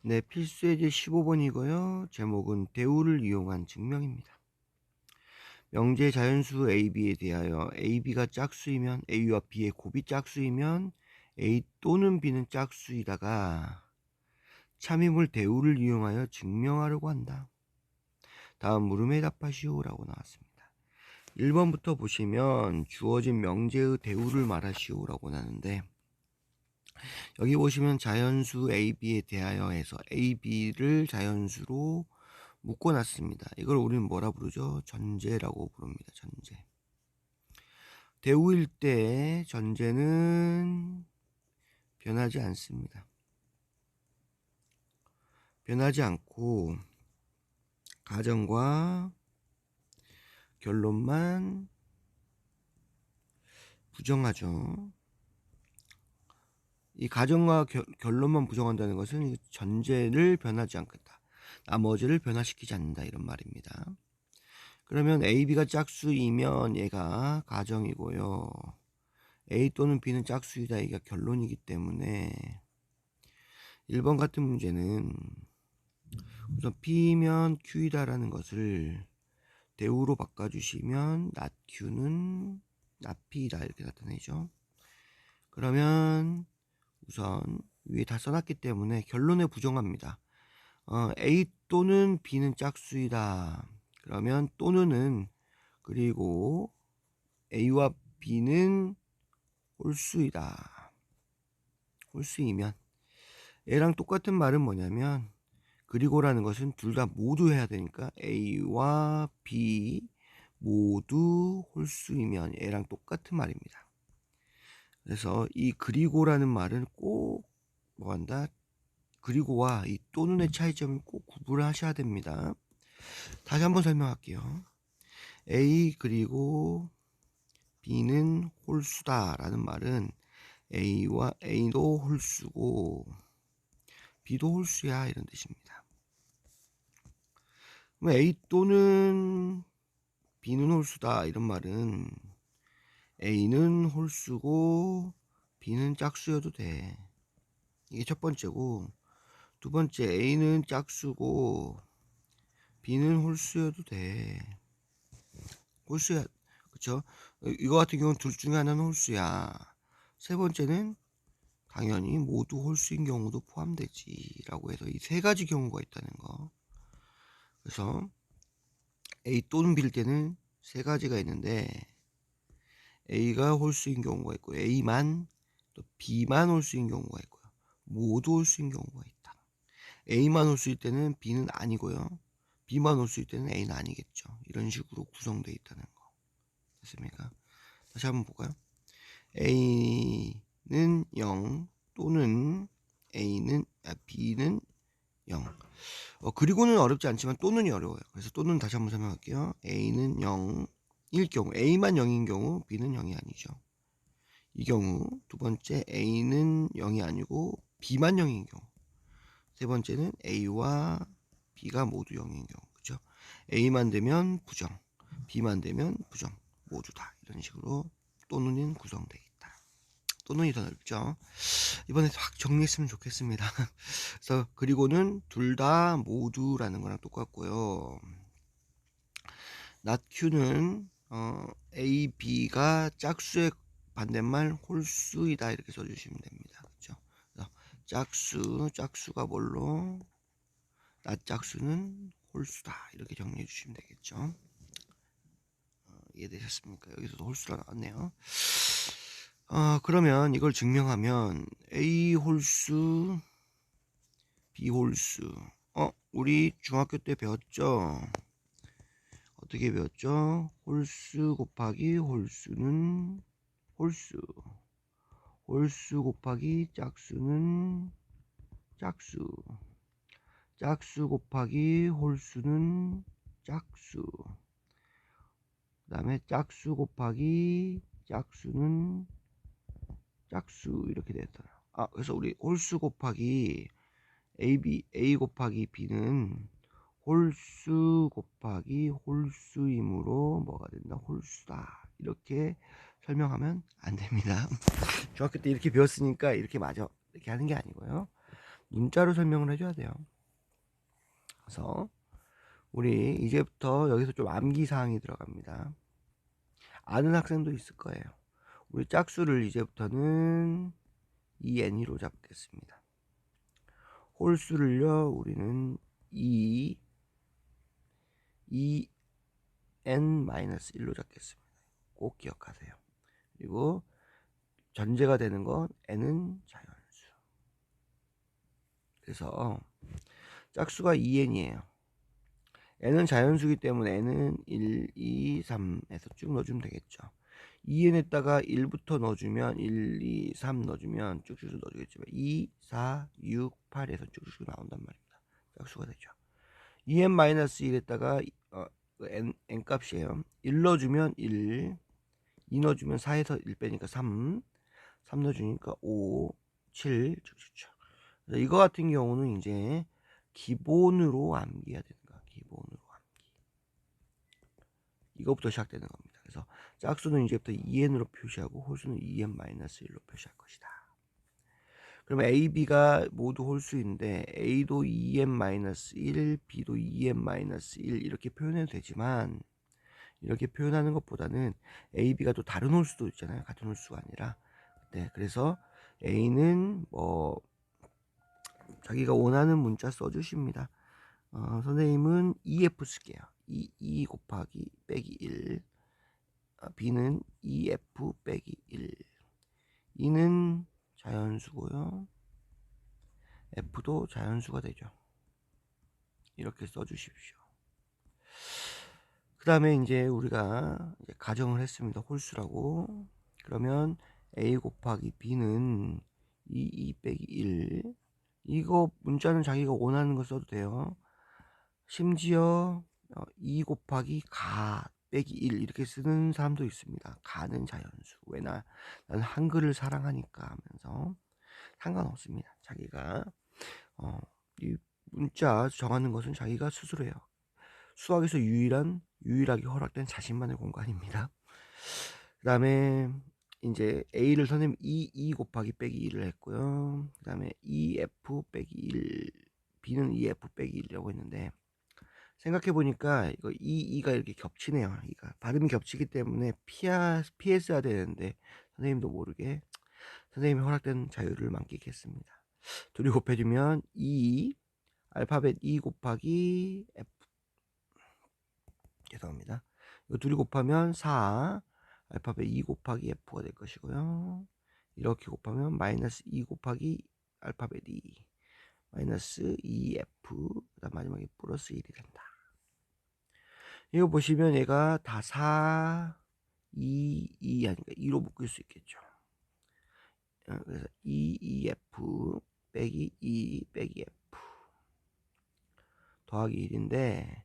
네, 필수예제 15번이고요. 제목은 대우를 이용한 증명입니다. 명제 자연수 AB에 대하여 AB가 짝수이면 A와 B의 곱이 짝수이면 A 또는 B는 짝수이다가 참임을 대우를 이용하여 증명하려고 한다. 다음 물음에 답하시오라고 나왔습니다. 1번부터 보시면 주어진 명제의 대우를 말하시오라고 나는데 여기 보시면 자연수 AB에 대하여 해서 AB를 자연수로 묶어놨습니다. 이걸 우리는 뭐라 부르죠? 전제라고 부릅니다. 전제. 대우일 때 전제는 변하지 않습니다. 변하지 않고 가정과 결론만 부정하죠. 이 가정과 결론만 부정한다는 것은 전제를 변하지 않겠다. 나머지를 변화시키지 않는다 이런 말입니다. 그러면 A, B가 짝수이면 얘가 가정이고요. A 또는 B는 짝수이다 이게 결론이기 때문에 1번 같은 문제는 우선 P면 Q이다라는 것을 대우로 바꿔주시면 not Q는 not P이다 이렇게 나타내죠. 그러면 우선 위에 다 써놨기 때문에 결론에 부정합니다. A 또는 B는 짝수이다. 그러면 또는은 그리고 A와 B는 홀수이다. 홀수이면 얘랑 똑같은 말은 뭐냐면 그리고라는 것은 둘 다 모두 해야 되니까 A와 B 모두 홀수이면 얘랑 똑같은 말입니다. 그래서 이 그리고라는 말은 꼭 뭐한다? 그리고와 이 또는의 차이점을 꼭 구분을 하셔야 됩니다. 다시 한번 설명할게요. A 그리고 B는 홀수다 라는 말은 A도 홀수고 B도 홀수야 이런 뜻입니다. 그럼 A 또는 B는 홀수다 이런 말은 A는 홀수고 B는 짝수여도 돼. 이게 첫 번째고, 두 번째 A는 짝수고 B는 홀수여도 돼. 홀수야, 그쵸? 이거 같은 경우는 둘 중에 하나는 홀수야. 세 번째는 당연히 모두 홀수인 경우도 포함되지 라고 해서 이 세 가지 경우가 있다는 거. 그래서 A 또는 B일 때는 세 가지가 있는데 A가 홀수인 경우가 있고 A만 또 B만 홀수인 경우가 있고요. 모두 홀수인 경우가 있다. A만 홀수일 때는 B는 아니고요. B만 홀수일 때는 A는 아니겠죠. 이런 식으로 구성되어 있다는 거. 됐습니까? 다시 한번 볼까요? A는 0 또는 B는 0. 그리고는 어렵지 않지만 또는이 어려워요. 그래서 또는 다시 한번 설명할게요. A는 0일 경우, A만 0인 경우 B는 0이 아니죠. 이 경우 두 번째 A는 0이 아니고 B만 0인 경우, 세 번째는 A와 B가 모두 0인 경우, 그죠? A만 되면 부정, B만 되면 부정, 모두 다 이런 식으로 또는은 구성되어 있다. 또는이 더 넓죠. 이번에 확 정리했으면 좋겠습니다. 그래서 그리고는 둘 다 모두라는 거랑 똑같고요. not Q는 A, B가 짝수의 반대말 홀수이다 이렇게 써주시면 됩니다. 그렇죠? 짝수가 뭘로? not 짝수는 홀수다 이렇게 정리해 주시면 되겠죠. 이해되셨습니까? 여기서도 홀수가 나왔네요. 그러면 이걸 증명하면 A 홀수 B 홀수. 우리 중학교 때 배웠죠? 어떻게 배웠죠? 홀수 곱하기 홀수는 홀수. 홀수 곱하기 짝수는 짝수. 짝수 곱하기 홀수는 짝수. 그 다음에 짝수 곱하기 짝수는 짝수 이렇게 됐어요. 그래서 우리 홀수 곱하기 A 곱하기 B는 홀수 곱하기 홀수이므로 뭐가 된다? 홀수다. 이렇게 설명하면 안 됩니다. 중학교 때 이렇게 배웠으니까 이렇게 맞아. 이렇게 하는 게 아니고요. 문자로 설명을 해줘야 돼요. 그래서 우리 이제부터 여기서 좀 암기사항이 들어갑니다. 아는 학생도 있을 거예요. 우리 짝수를 이제부터는 EN으로 잡겠습니다. 홀수를요, 우리는 EN-1로 잡겠습니다. 꼭 기억하세요. 그리고 전제가 되는 건 n은 자연수. 그래서 짝수가 2n이에요. n은 자연수기 때문에 n은 1, 2, 3에서 쭉 넣어주면 되겠죠. 2n에다가 1부터 넣어주면 1, 2, 3 넣어주면 쭉쭉 넣어주겠지만 2, 4, 6, 8에서 쭉쭉 나온단 말입니다. 짝수가 되죠. 2n-1에다가 n 값이에요. 1 넣어주면 1, 2 넣어주면 4에서 1 빼니까 3 넣어주니까 5, 7 쭉쭉쭉. 이거 같은 경우는 이제 기본으로 암기해야 되는 거야. 기본으로 암기. 이거부터 시작되는 겁니다. 그래서 짝수는 이제부터 2n으로 표시하고 홀수는 2n-1로 표시할 것이다. 그러면 A, B가 모두 홀수인데 A도 2n-1, B도 2n-1 이렇게 표현해도 되지만 이렇게 표현하는 것보다는 A, B가 또 다른 홀수도 있잖아요. 같은 홀수가 아니라. 네, 그래서 A는 뭐 자기가 원하는 문자 써주십니다. 선생님은 EF 쓸게요. 2 곱하기 빼기 1. B는 EF 빼기 1. 2는 자연수고요. F도 자연수가 되죠. 이렇게 써주십시오. 그 다음에 이제 우리가 이제 가정을 했습니다. 홀수라고. 그러면 A 곱하기 B는 2 빼기 1. 이거 문자는 자기가 원하는 거 써도 돼요. 심지어 2 곱하기 가 빼기 1 이렇게 쓰는 사람도 있습니다. 가는 자연수. 왜 나는 한글을 사랑하니까 하면서 상관없습니다. 자기가 이 문자 정하는 것은 자기가 스스로 해요. 수학에서 유일하게 허락된 자신만의 공간입니다. 그 다음에 이제 A를 선생님 2 곱하기 빼기 1을 했고요. 그 다음에 2F 빼기 1, B는 2F 빼기 1이라고 했는데 생각해보니까 이거 2가 이렇게 겹치네요. 이가 발음이 겹치기 때문에 피했어야 되는데 선생님도 모르게 선생님이 허락된 자유를 만끽했습니다. 둘이 곱해주면 2, 알파벳 2 곱하기 F, 죄송합니다. 이거 둘이 곱하면 4, 알파벳 2 곱하기 F가 될 것이고요. 이렇게 곱하면 마이너스 2 곱하기 알파벳 2, 마이너스 2F, 그 다음 마지막에 플러스 1이 된다. 이거 보시면 얘가 다 4, 2 하니까 2로 묶을 수 있겠죠. 그래서 2F 빼기 2 빼기 F 더하기 1인데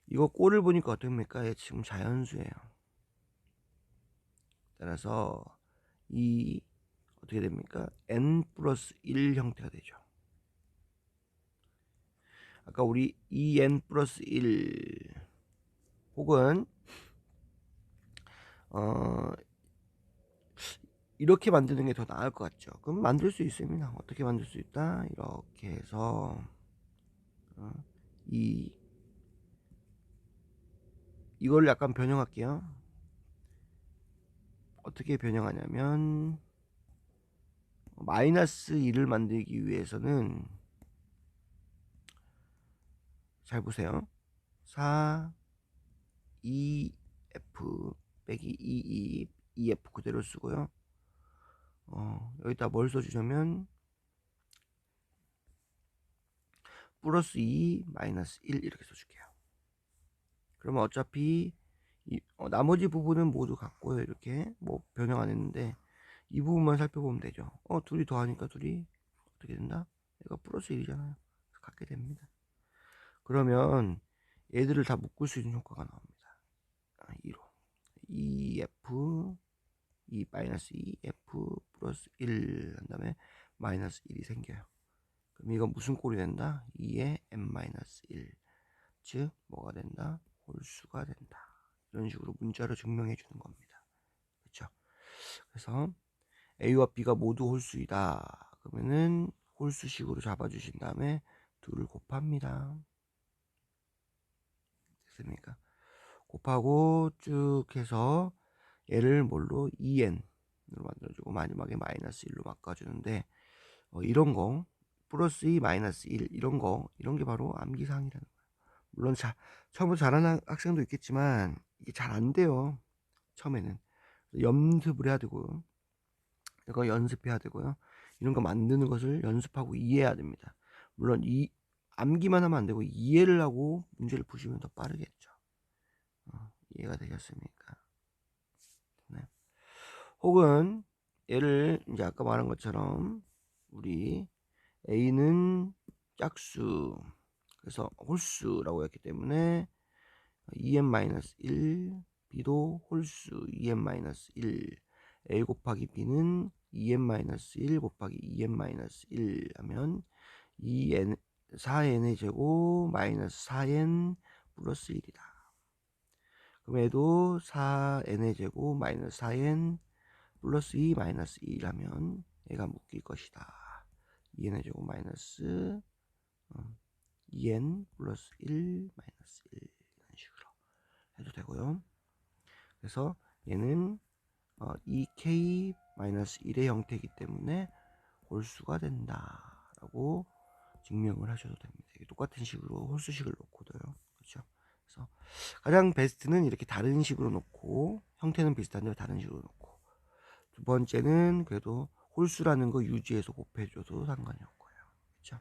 이거 꼴을 보니까 어떻습니까? 얘 지금 자연수예요. 따라서 이 어떻게 됩니까? n 플러스 1 형태가 되죠. 아까 우리 2n 플러스 1 혹은 이렇게 만드는 게 더 나을 것 같죠. 그럼 만들 수 있습니다. 어떻게 만들 수 있다? 이렇게 해서 이걸 약간 변형할게요. 어떻게 변형하냐면 마이너스 1을 만들기 위해서는 잘 보세요. 4, 2F 빼기 2F 그대로 쓰고요. 여기다 뭘 써주냐면 플러스 2 마이너스 1 이렇게 써줄게요. 그러면 어차피 나머지 부분은 모두 같고요. 이렇게 뭐 변형 안 했는데 이 부분만 살펴보면 되죠. 둘이 더하니까 둘이 어떻게 된다? 얘가 플러스 1이잖아요. 같게 됩니다. 그러면 얘들을 다 묶을 수 있는 효과가 나옵니다. 2로 2F 2 마이너스 2F 플러스 1 한 다음에 마이너스 1이 생겨요. 그럼 이건 무슨 꼴이 된다? 2의 n-1 즉 뭐가 된다? 홀수가 된다. 이런 식으로 문자로 증명해 주는 겁니다. 그렇죠? 그래서 A와 B가 모두 홀수이다. 그러면은 홀수식으로 잡아주신 다음에 2를 곱합니다. 됐습니까? 곱하고 쭉 해서 얘를 뭘로 2n으로 만들어주고 마지막에 마이너스 1로 바꿔주는데 이런 거 플러스 2 마이너스 1 이런 게 바로 암기사항이라는 거예요. 물론 처음부터 잘하는 학생도 있겠지만 이게 잘 안 돼요. 처음에는 연습을 해야 되고요. 이거 연습해야 되고요. 이런 거 만드는 것을 연습하고 이해해야 됩니다. 물론 암기만 하면 안 되고 이해를 하고 문제를 푸시면 더 빠르겠죠. 이해가 되셨습니까? 네. 혹은 얘를 이제 아까 말한 것처럼 우리 A는 짝수 그래서 홀수라고 했기 때문에 2n-1 B도 홀수 2n-1 A 곱하기 B는 2n-1 곱하기 2n-1 하면 2n 4n의 제곱 마이너스 4n 플러스 1이다. 그럼 얘도 4n의 제곱 마이너스 4n 플러스 2 마이너스 1 하면 얘가 묶일 것이다. 2n의 제곱 마이너스 2n 플러스 1 마이너스 1 이런 식으로 해도 되고요. 그래서 얘는 2k-1의 형태이기 때문에 홀수가 된다라고 증명을 하셔도 됩니다. 이게 똑같은 식으로 홀수식을 놓고도요. 그렇죠? 그래서 가장 베스트는 이렇게 다른 식으로 놓고 형태는 비슷한데 다른 식으로 놓고 두 번째는 그래도 홀수라는 거 유지해서 곱해줘도 상관이 없고요. 그렇죠?